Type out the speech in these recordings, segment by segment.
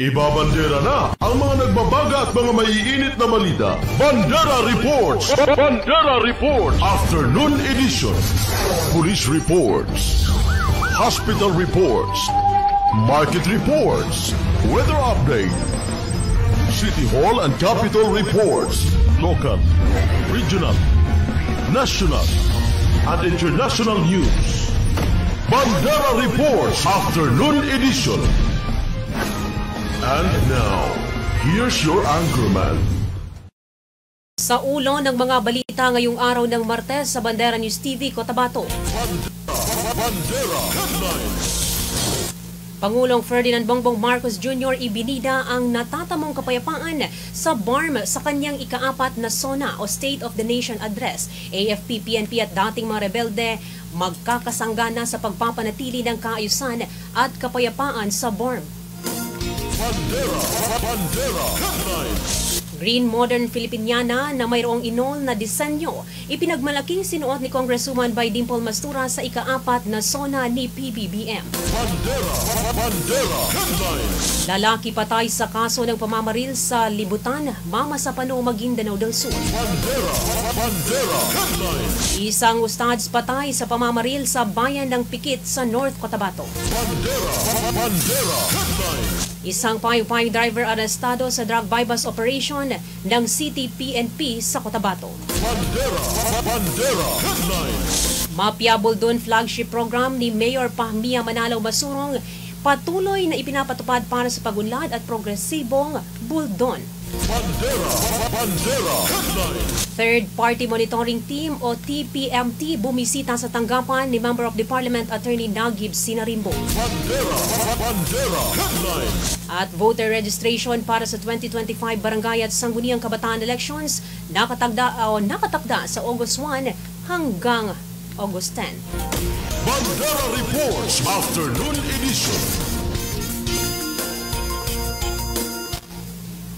Ibabandera na ang mga nagbabaga at mga maiinit na balita. Bandera Reports! Bandera Reports! Afternoon Edition. Police Reports. Hospital Reports. Market Reports. Weather Update. City Hall and Capitol Reports. Local, regional, national, and international news. Bandera Reports Afternoon Edition. And now, here's your anchorman. Sa ulo ng mga balita ngayong araw ng Martes sa Bandera News TV, Cotabato. Bandera Headlines. Pangulong Ferdinand Bongbong Marcos Jr. ibinida ang natatamong kapayapaan sa BARM sa kanyang ika-4 na SONA o State of the Nation Address. AFP, PNP at dating mga rebelde magkakasanggana sa pagpapanatili ng kaayusan at kapayapaan sa BARM. Bandera Headlines. Green Modern Filipiniana na mayroong inol na disenyo, ipinagmalaking sinuot ni Congresswoman Bay Dimple Mastura sa ika-4 na SONA ni PBBM. Bandera Headlines. Lalaki patay sa kaso ng pamamaril sa Libutan, Mama sa Pano, Maguindanao del Sur. Bandera Headlines. Isang ustads patay sa pamamaril sa bayan ng Pikit sa North Cotabato. Bandera Headlines. Isang payong driver arestado sa drug bypass operation ng City PNP sa Cotabato. Bandera Headlines. Mapia Buldon flagship program ni Mayor Pahmia Manalo Basurong patuloy na ipinapatupad para sa pagunlad at progresibong Buldon. Bandera Headlines. Third-party monitoring team o TPMT bumisita sa tanggapan ni Member of the Parliament Attorney Nagib Sinarimbo. Bandera Headlines. At voter registration para sa 2025 Barangay at Sangguniang Kabataan Elections nakatakda sa August 1 hanggang August 10. Bandera Reports Afternoon Edition.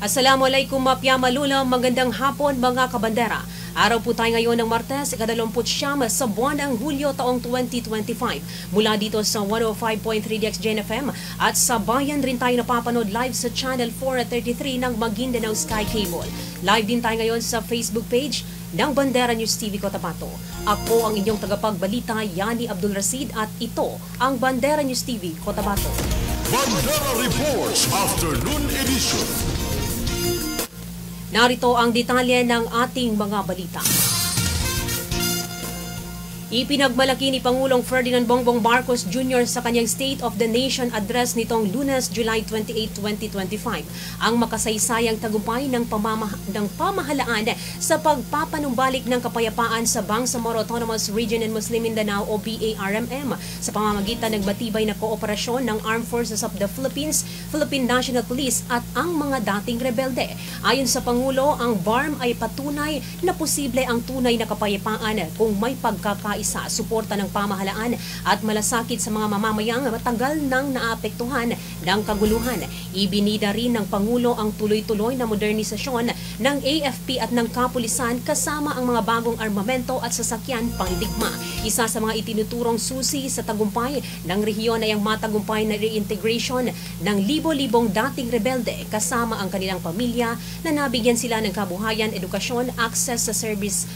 Assalamualaikum Mapia Malula, magandang hapon mga kabandera. Araw po tayo ngayon ng Martes, ika-29 sa buwan ng Hulyo taong 2025. Mula dito sa 105.3 DXJN FM at sa bayan rin tayo napapanood live sa Channel 433 ng Maguindanao Sky Cable. Live din tayo ngayon sa Facebook page ng Bandera News TV Cotabato. Ako ang inyong tagapagbalita, Yani Abdul Rasid, at ito ang Bandera News TV Cotabato. Bandera Reports Afternoon Edition. Narito ang detalye ng ating mga balita. Ipinagmalaki ni Pangulong Ferdinand Bongbong Marcos Jr. sa kanyang State of the Nation Address nitong Lunes, July 28, 2025 ang makasaysayang tagumpay ng pamahalaan sa pagpapanumbalik ng kapayapaan sa Bangsamoro Autonomous Region in Muslim Mindanao o BARMM sa pamamagitan ng matibay na kooperasyon ng Armed Forces of the Philippines, Philippine National Police at ang mga dating rebelde. Ayon sa Pangulo, ang BARM ay patunay na posible ang tunay na kapayapaan kung may pagkakaisa, suporta ng pamahalaan at malasakit sa mga mamamayang matagal nang naapektuhan ng kaguluhan. Ibinida rin ng Pangulo ang tuloy-tuloy na modernisasyon ng AFP at ng kapulisan kasama ang mga bagong armamento at sasakyan pangdigma. Isa sa mga itinuturong susi sa tagumpay ng rehiyon ay ang matagumpay na reintegration ng libo-libong dating rebelde kasama ang kanilang pamilya na nabigyan sila ng kabuhayan, edukasyon, access sa service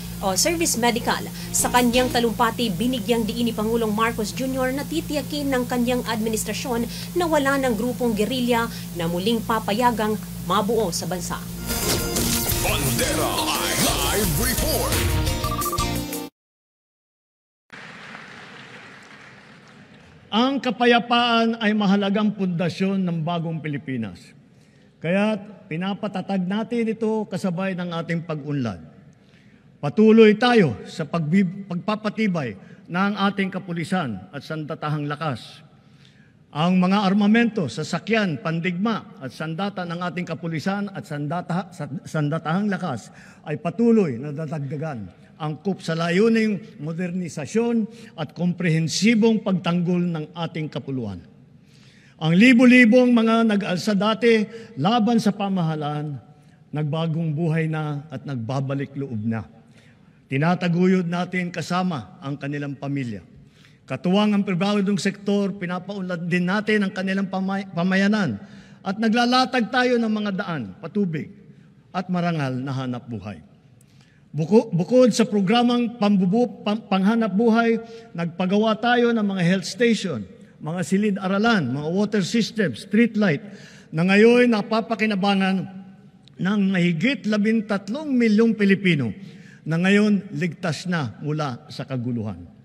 medical. Sa kanyang talumpati, binigyang diin ni Pangulong Marcos Jr. na titiyakin ng kanyang administrasyon na wala ng grupong gerilya na muling papayagang mabuo sa bansa. Bandera Live Report. Ang kapayapaan ay mahalagang pundasyon ng bagong Pilipinas. Kaya pinapatatag natin ito kasabay ng ating pag-unlad. Patuloy tayo sa pagpapatibay ng ating kapulisan at sandatahang lakas. Ang mga armamento, sasakyan, pandigma at sandata ng ating kapulisan at sandatahang lakas ay patuloy na dadagdagan, angkop sa layuning modernisasyon at komprehensibong pagtanggol ng ating kapuluan. Ang libo-libong mga nag-alsa dati laban sa pamahalaan, nagbagong buhay na at nagbabalik loob na. Tinataguyod natin kasama ang kanilang pamilya. Katuwang ang pribadong sektor, pinapaunlad din natin ang kanilang pamayanan at naglalatag tayo ng mga daan, patubig at marangal na hanap buhay. Bukod sa programang panghanap buhay, nagpagawa tayo ng mga health station, mga silid-aralan, mga water system, street light, na ngayon napapakinabangan ng mahigit 13 milyong Pilipino na ngayon ligtas na mula sa kaguluhan.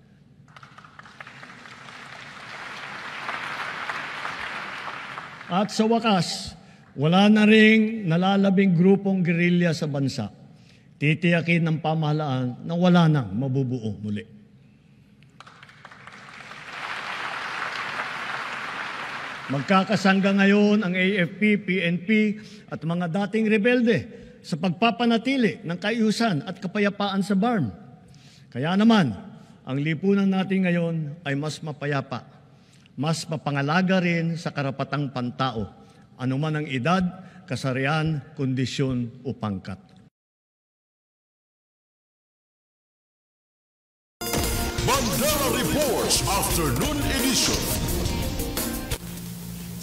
At sa wakas, wala na ring nalalabing grupong gerilya sa bansa. Titiyakin ng pamahalaan na wala nang mabubuo muli. Magkakasangga ngayon ang AFP, PNP at mga dating rebelde sa pagpapanatili ng kaayusan at kapayapaan sa BARM. Kaya naman, ang lipunan natin ngayon ay mas mapayapa, mas mapangalaga rin sa karapatang pantao, anuman ang edad, kasarian, kondisyon o pangkat. Bandera Reports Afternoon Edition.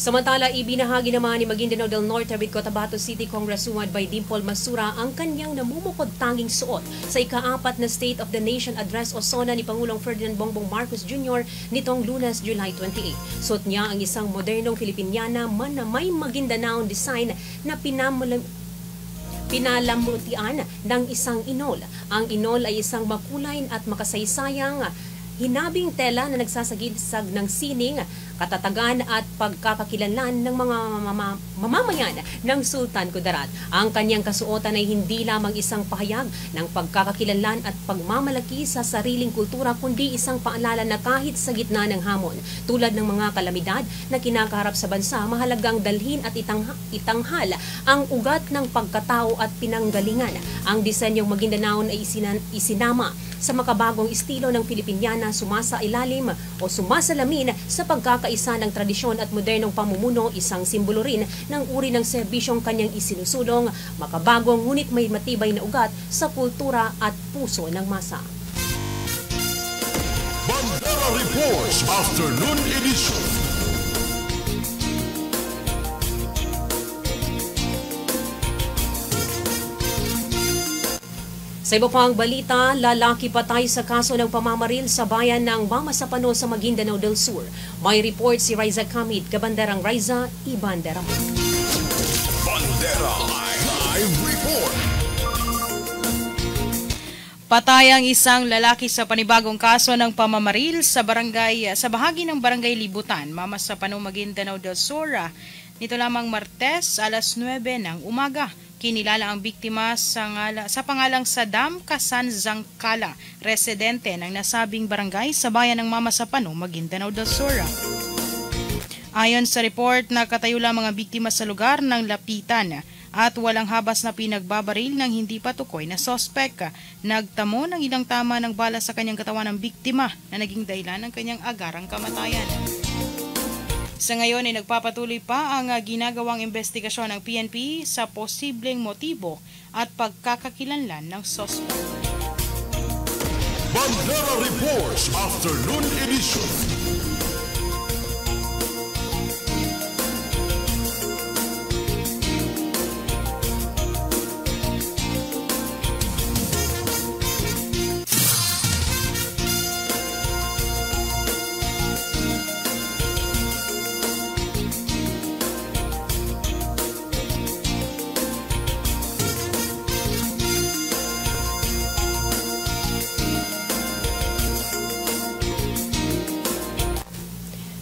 Samantala, ibinahagi naman ni Maguindanao del Norte with Cotabato City Congresswoman by Dimple Masura ang kanyang namumukod tanging suot sa ika-4 na State of the Nation Address o SONA ni Pangulong Ferdinand Bongbong Marcos Jr. nitong Lunes, July 28. Suot niya ang isang modernong Filipiniana man na may Maguindanao design na pinalamutian ng isang inol. Ang inol ay isang makulay at makasaysayang hinabing tela na nagsasagisag ng sining, katatagan at pagkakakilanlan ng mga mamamayan ng Sultan Kudarat. Ang kanyang kasuotan ay hindi lamang isang pahayag ng pagkakakilanlan at pagmamalaki sa sariling kultura, kundi isang paalala na kahit sa gitna ng hamon, tulad ng mga kalamidad na kinakaharap sa bansa, mahalagang dalhin at itanghal ang ugat ng pagkatao at pinanggalingan. Ang disenyong Maguindanao ay isinama sa makabagong estilo ng Filipiniana, sumasailalim o sumasalamin sa pagkakaisa ng tradisyon at modernong pamumuno, isang simbolo rin ng uri ng serbisyong kanyang isinusulong, makabagong ngunit may matibay na ugat sa kultura at puso ng masa. Bandera Reports Afternoon Edition. Sa iba pang balita, lalaki patay sa kaso ng pamamaril sa bayan ng Mama Sapano sa Maguindanao del Sur. May report si Riza Kamid, Kabanderang Riza, Ibandera. Bandera Live Report. Patay ang isang lalaki sa panibagong kaso ng pamamaril sa bahagi ng Barangay Libutan, Mama Sapano, Maguindanao del Sur. Nito lamang Martes, alas 9 ng umaga. Kinilala ang biktima sa pangalang Saddam Kasan Zangkala, residente ng nasabing barangay sa bayan ng Mama Sapano, Maguindanao del Sur. Ayon sa report, nakatayo lamang ang biktima sa lugar ng lapitan at walang habas na pinagbabaril ng hindi patukoy na sospek. Nagtamo ng ilang tama ng bala sa kanyang katawan ng biktima na naging dahilan ng kanyang agarang kamatayan. Sa ngayon ay nagpapatuloy pa ang ginagawang investigasyon ng PNP sa posibleng motibo at pagkakakilanlan ng suspect. Bandera Reports Afternoon Edition.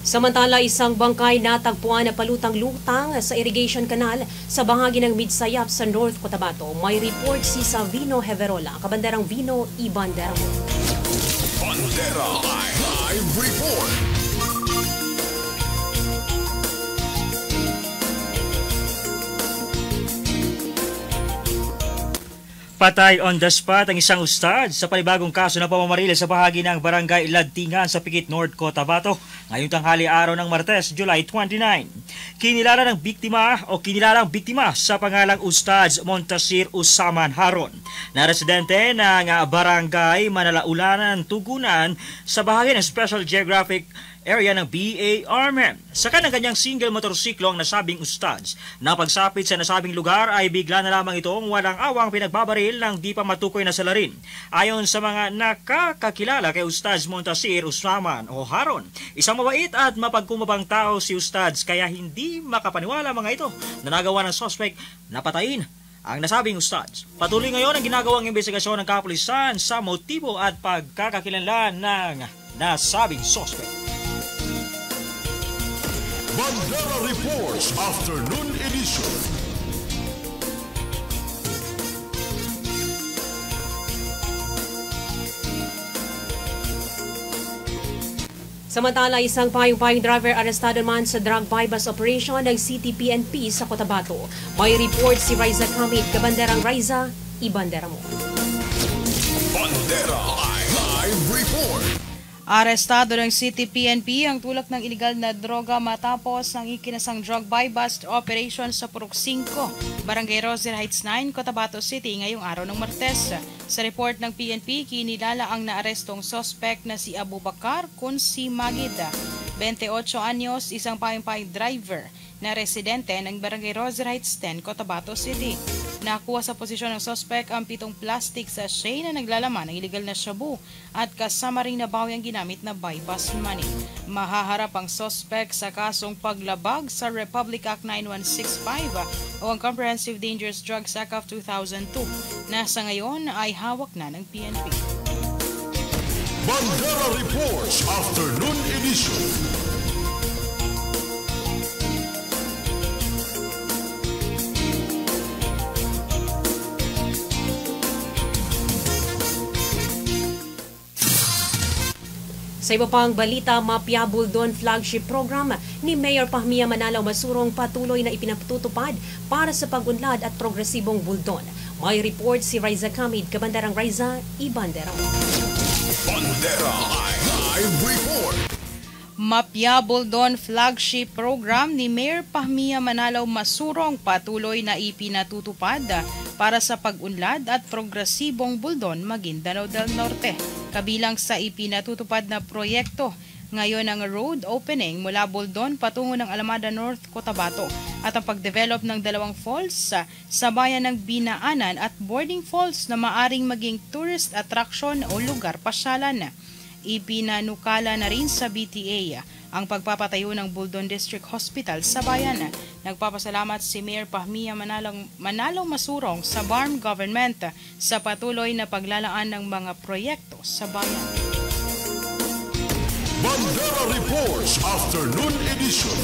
Samantala, isang bangkay natagpuan na palutang-lutang sa irrigation canal sa bahagi ng Midsayap sa North Cotabato. May report si Vino Heverola, Kabanderang Vino, Ibandera. Bandera Live Report. Patay on the spot ang isang ustad sa panibagong kaso ng pamamaril sa bahagi ng Barangay Ladtingan sa Pikit, North Cotabato ngayong tanghali araw ng Martes, July 29. Kinilalang biktima sa pangalang Ustad Montasir Usaman Haron na residente ng Barangay Manalaulanan, Tugunan sa bahagi ng Special Geographic area ng BARMM. Saka ng kanyang single motorsiklo ang nasabing ustads. Na pagsapit sa nasabing lugar ay bigla na lamang itong walang awang pinagbabaril ng di pa matukoy na salarin. Ayon sa mga nakakakilala kay Ustads Montasir Usman o Haron, isang mabait at mapagkumabang tao si Ustads kaya hindi makapaniwala mga ito na nagawa ng suspect na patayin ang nasabing ustads. Patuloy ngayon ang ginagawang investigasyon ng kapulisan sa motibo at pagkakakilanlan ng nasabing suspect. Bandera Reports Afternoon Edition. Samantala, isang payong driver arestado naman sa drug bypass operation ng CTPNP sa Cotabato. May report si Riza Kamid. Kabanderang Riza, ibandera mo. Bandera Live Report. Arestado ng CTPNP ang tulak ng iligal na droga matapos ang ikinasang drug bypass operation sa Purok 5, Barangay Rosel Heights 9, Cotabato City ngayong araw ng Martes. Sa report ng PNP, kinilala ang naarestong suspect na si Abubakar Kunsi Magid, 28 anyos, isang payong driver na residente ng Barangay Rosel Heights 10, Cotabato City. Nakuha sa posisyon ng suspect ang 7 plastic sachet na naglalaman ng iligal na shabu at kasama rin na bawi ang ginamit na bypass money. Mahaharap ang suspect sa kasong paglabag sa Republic Act 9165 o ang Comprehensive Dangerous Drugs Act of 2002 na sa ngayon ay hawak na ng PNP. Bandera Reports Afternoon Edition. Sa iba pang balita, Mapia Buldon flagship program ni Mayor Pahmia Manalaw Masurong patuloy na ipinatutupad para sa pag-unlad at progresibong buldon. May report si Riza Kamid. Kabandarang Riza, ibandera mo. Bandera Live Report. Mapia Buldon flagship program ni Mayor Pahmia Manalaw Masurong patuloy na ipinatutupad para sa pag-unlad at progresibong buldon Maguindanao del Norte. Kabilang sa ipinatutupad na proyekto ngayon ang road opening mula Buldon patungo ng Alamada North, Cotabato at ang pag-develop ng 2 falls sa bayan ng Binaanan at boarding falls na maaring maging tourist attraction o lugar pasyalan. Ipinanukala na rin sa BTA ang pagpapatayo ng Buldon District Hospital sa bayan. Nagpapasalamat si Mayor Pahmia Manalaw Masurong sa BARM government sa patuloy na paglalaan ng mga proyekto sa bayan. Bandera Reports Afternoon Edition.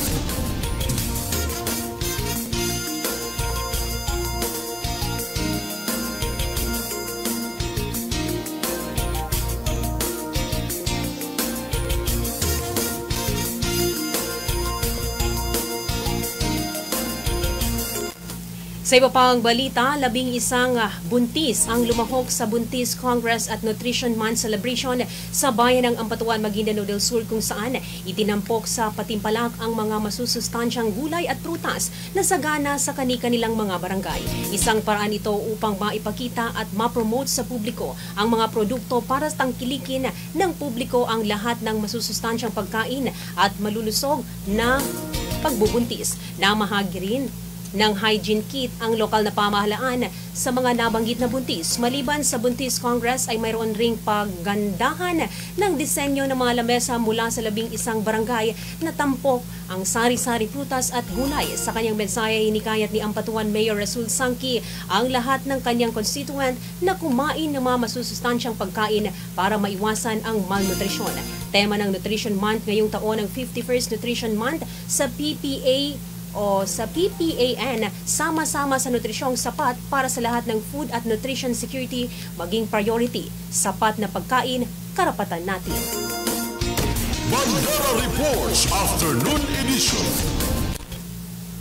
Sa iba pang balita, 11 buntis ang lumahok sa Buntis Congress at Nutrition Month celebration sa bayan ng Ampatuan, Maguindanao del Sur kung saan itinampok sa patimpalak ang mga masusustansyang gulay at prutas na sagana sa kani-kanilang mga barangay. Isang paraan ito upang maipakita at ma-promote sa publiko ang mga produkto para tangkilikin ng publiko ang lahat ng masusustansyang pagkain at malulusog na pagbubuntis. Namahagi rin ng hygiene kit ang lokal na pamahalaan sa mga nabanggit na buntis. Maliban sa Buntis Congress ay mayroon ring paggandahan ng disenyo ng mga lamesa mula sa 11 barangay na tampok ang sari-sari prutas at gulay. Sa kanyang mensahe, hinikayat ni Ampatuan Mayor Rasul Sangki ang lahat ng kanyang constituent na kumain ng mga masusustansyang pagkain para maiwasan ang malnutrisyon. Tema ng Nutrition Month ngayong taon ang 51st Nutrition Month sa PPAN, sama-sama sa nutrisyong sapat para sa lahat ng food at nutrition security maging priority. Sapat na pagkain, karapatan natin. Bandera Reports Afternoon Edition.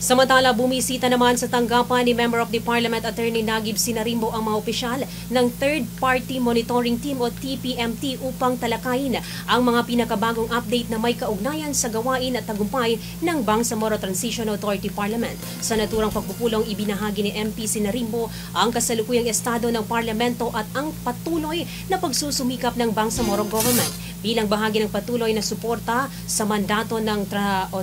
Samantala, bumisita naman sa tanggapan ni Member of the Parliament Attorney Nagib Sinarimbo ang mga opisyal ng Third Party Monitoring Team o TPMT upang talakayin ang mga pinakabagong update na may kaugnayan sa gawain at tagumpay ng Bangsamoro Transition Authority Parliament. Sa naturang pagpupulong, ibinahagi ni MP Sinarimbo ang kasalukuyang estado ng parlamento at ang patuloy na pagsusumikap ng Bangsamoro Government. Bilang bahagi ng patuloy na suporta sa mandato ng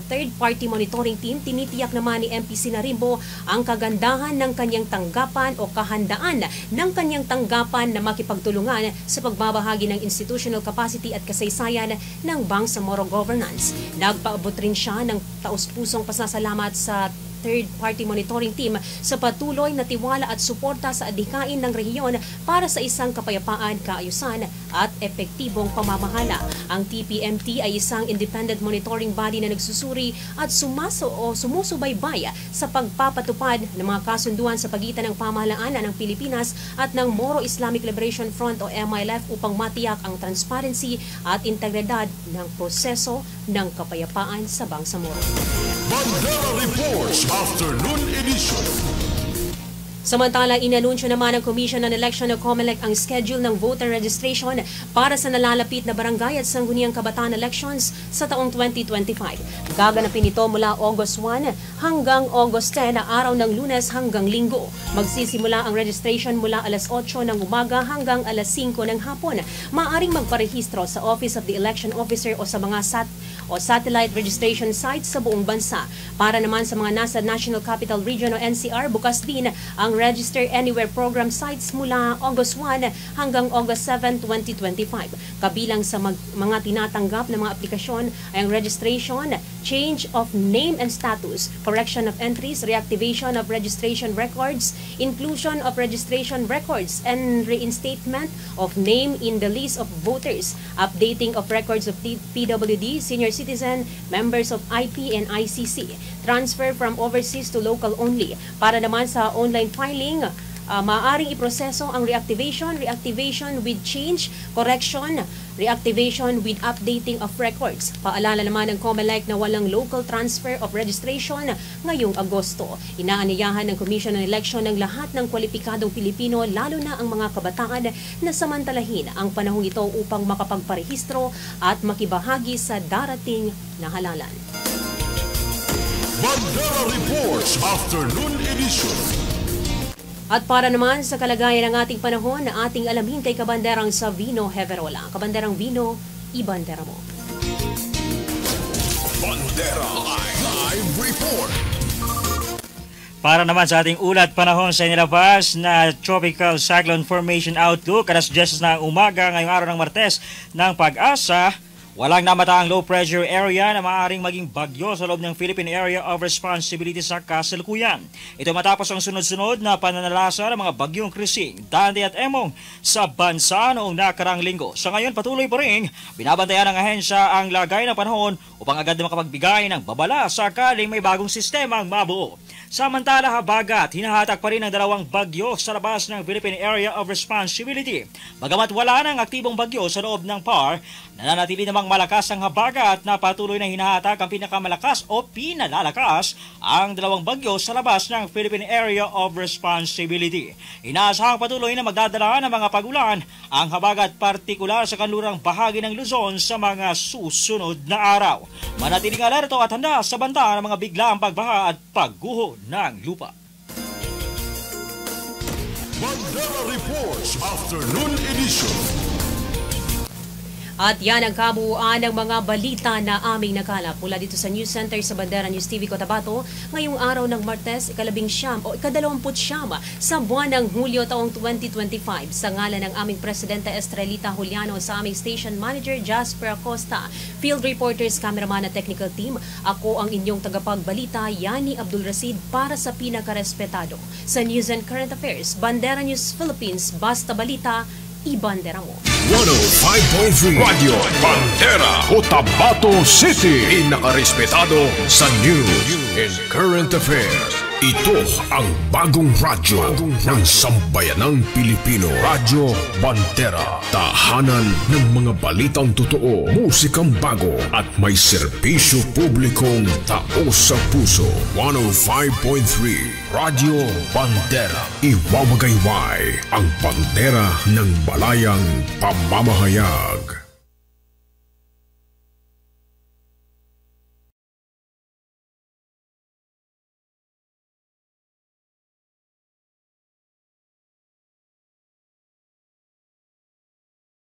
third-party monitoring team, tinitiyak naman ni MP Sinarimbo ang kagandahan ng kanyang tanggapan o kahandaan ng kanyang tanggapan na makipagtulungan sa pagbabahagi ng institutional capacity at kasaysayan ng Bangsamoro governance. Nagpaabot rin siya ng taus-pusong pasasalamat sa third-party monitoring team sa patuloy na tiwala at suporta sa adhikain ng rehiyon para sa isang kapayapaan, kaayusan at epektibong pamamahala. Ang TPMT ay isang independent monitoring body na nagsusuri at sumusubaybay sa pagpapatupad ng mga kasunduan sa pagitan ng pamahalaan ng Pilipinas at ng Moro Islamic Liberation Front o MILF upang matiyak ang transparency at integridad ng proseso ng kapayapaan sa Bangsamoro. Bandera Reports Afternoon Edition. Samantala, inanunsyo naman ng Commission on Election o COMELEC ang schedule ng voter registration para sa nalalapit na barangay at sangguniang kabataan elections sa taong 2025. Gaganapin ito mula August 1 hanggang August 10 na araw ng Lunes hanggang Linggo. Magsisimula ang registration mula alas 8 ng umaga hanggang alas 5 ng hapon. Maaring magparehistro sa Office of the Election Officer o sa mga satellite registration sites sa buong bansa. Para naman sa mga nasa National Capital Region o NCR, bukas din ang Register Anywhere program sites mula August 1 hanggang August 7, 2025. Kabilang sa mga tinatanggap na mga aplikasyon ay ang registration, change of name and status, correction of entries, reactivation of registration records, inclusion of registration records, and reinstatement of name in the list of voters, updating of records of PWD, senior citizen, members of IP and ICC, transfer from overseas to local only. Para naman sa online filing, maaaring iproseso ang reactivation with change, correction, reactivation with updating of records. Paalala naman ng COMELEC na walang local transfer of registration ngayong Agosto. Inaanyayahan ng Commission on Election ng lahat ng kwalipikadong Pilipino, lalo na ang mga kabataan, na samantalahin ang panahong ito upang makapagparehistro at makibahagi sa darating na halalan. Bandera Reports Afternoon Edition. At para naman sa kalagayan ng ating panahon, na ating alamin kay Kabanderang Savino Heverola. Kabanderang Vino, ibandera mo. Bandera Live Report. Para naman sa ating ulat panahon sa inilabas na Tropical Cyclone Formation Outlook, alas 10 na umaga ngayong araw ng Martes ng Pag-asa, walang namataang low pressure area na maaaring maging bagyo sa loob ng Philippine Area of Responsibility sa kasalukuyan. Ito matapos ang sunod-sunod na pananalasa ng mga bagyong Krising, Dante at Emong sa bansa noong nakarang linggo. Sa ngayon, patuloy pa rin binabantayan ng ahensya ang lagay ng panahon upang agad na makapagbigay ng babala sakaling may bagong sistemang mabuo. Samantala, habagat, hinahatak pa rin ang dalawang bagyo sa labas ng Philippine Area of Responsibility. Bagamat wala ng aktibong bagyo sa loob ng PAR, nananatili namang malakas ang habagat na patuloy na hinahatak ang pinakamalakas o pinalalakas ang dalawang bagyo sa labas ng Philippine Area of Responsibility. Inaasahang patuloy na magdadala ng mga pagulan ang habagat partikular sa kanlurang bahagi ng Luzon sa mga susunod na araw. Manatiling alerto at handa sa banta ng mga biglaang pagbaha at pagguho ng lupa. Bandera Reports Afternoon Edition. At yan ang kabuuan ng mga balita na aming nakalap mula dito sa News Center sa Bandera News TV Cotabato ngayong araw ng Martes, ika-29 sa buwan ng Hulyo taong 2025. Sa ngalan ng aming Presidente Estrelita Juliano, sa aming Station Manager Jasper Acosta, Field Reporters, Cameraman at Technical Team, ako ang inyong tagapagbalita, Yani Abdul Rasid, para sa pinakarespetado sa News and Current Affairs. Bandera News Philippines, basta balita, ibandera mo. 105.3 Radio Bandera, Cotabato City. Inakarespetado sa News and Current Affairs. Ito ang bagong radyo ng sambayanang Pilipino. Radyo Bandera. Tahanan ng mga balitang totoo, musikang bago at may serbisyo publikong taos sa puso. 105.3 Radio Bandera. Iwawagayway ang bandera ng balayang pamamahayag.